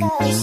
Like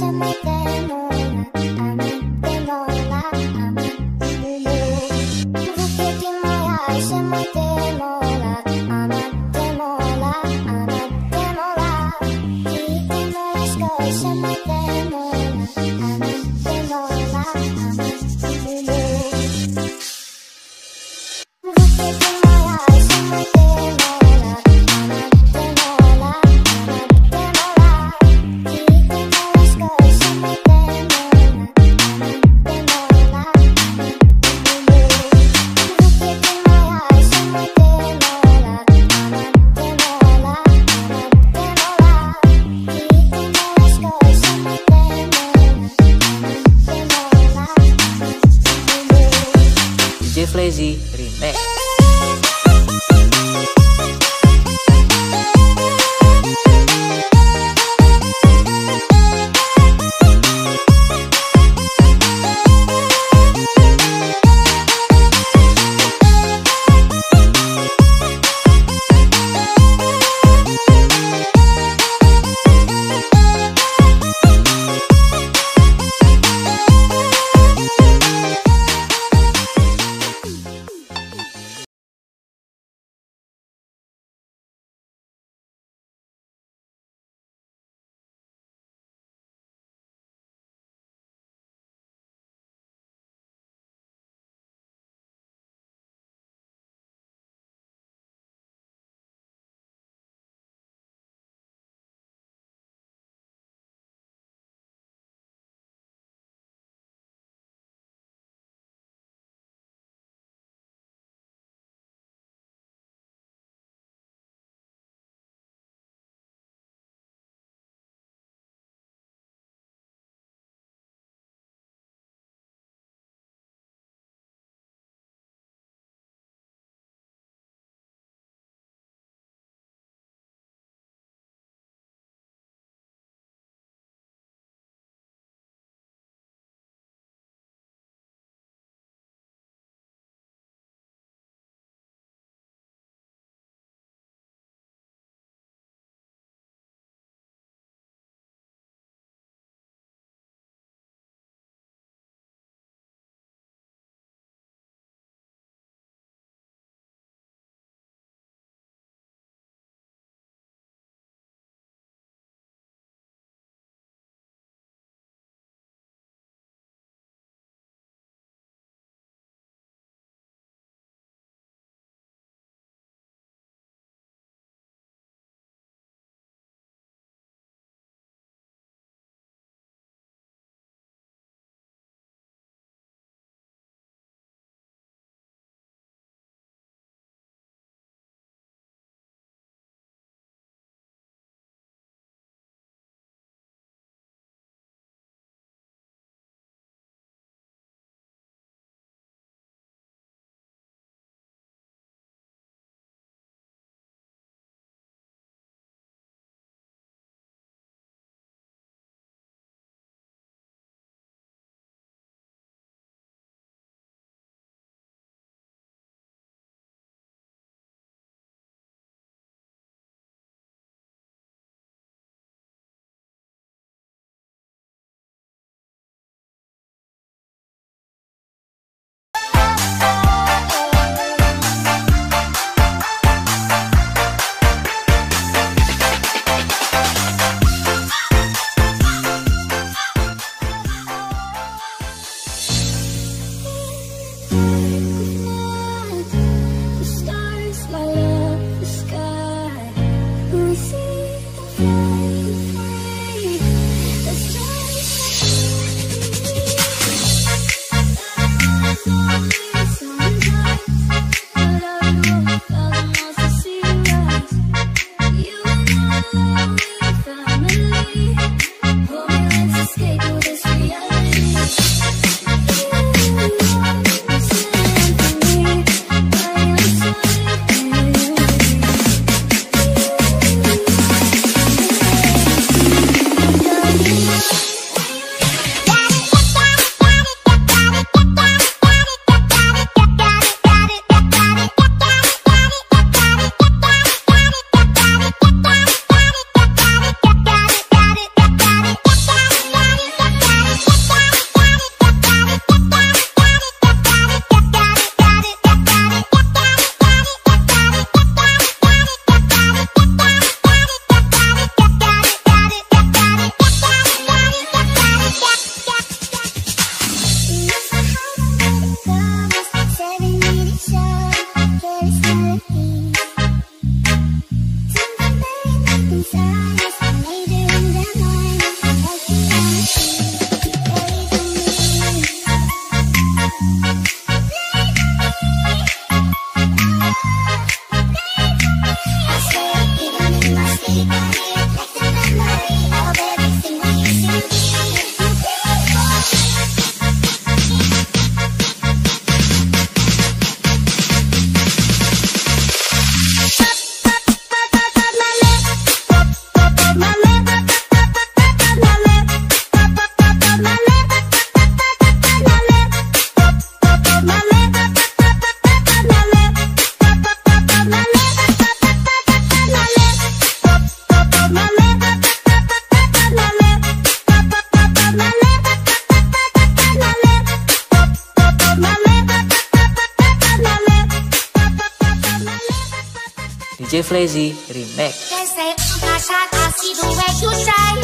DJ Flazy Remix. They say my shot, I see the way you shine.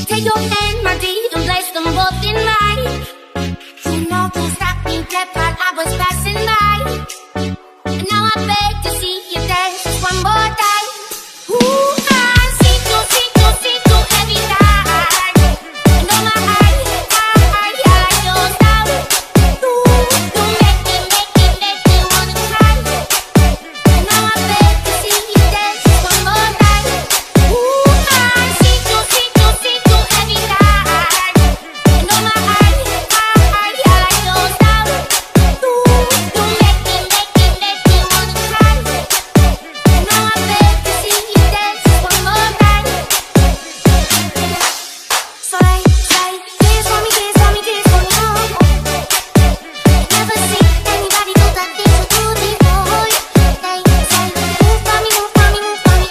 Take your hand, my dear, and place them both in mine. You know can't stop me dead while I was passing by. And now I beg to see you dance just one more time. Ooh, I see you every time. And on my heart, I like your style. Ooh, you make me wanna cry. And now I beg to see you dance just one more time. Ooh, I see you every time. And on my heart, I like your style. Ooh, you make me wanna cry. And now I beg to see you dance just one more time. Say, dance for me, dance for me, dance for me, oh. Never seen anybody do that dance so good before. They say, move for me, move for me, move for me,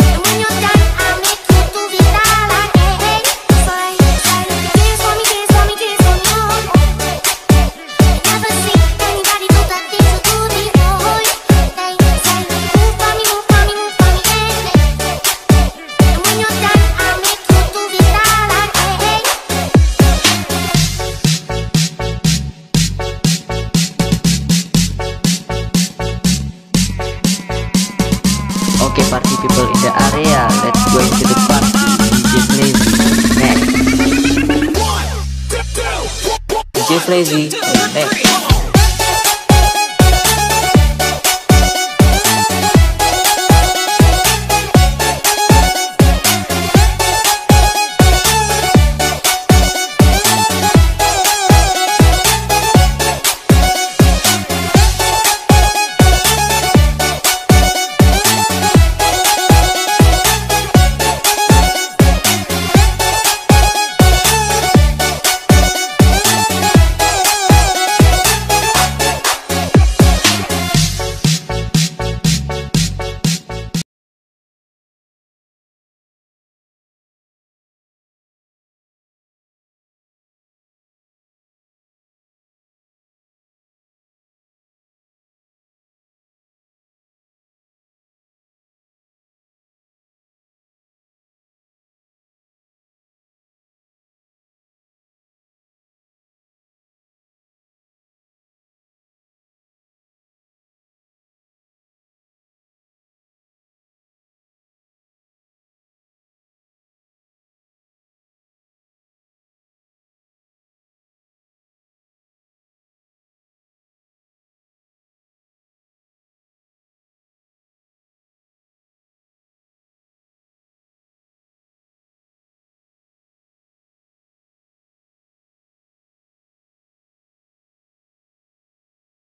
and when you're done, I'll make you do it all again. Say, dance for me, dance for me, dance for me, oh. Never seen anybody do that dance so good before. They say, move for me, move for me, move for me, and when you're done, I'll make you do it all again. Okay, party people in the area, let's go into the party. DJ Flazy Remix. DJ Flazy Remix.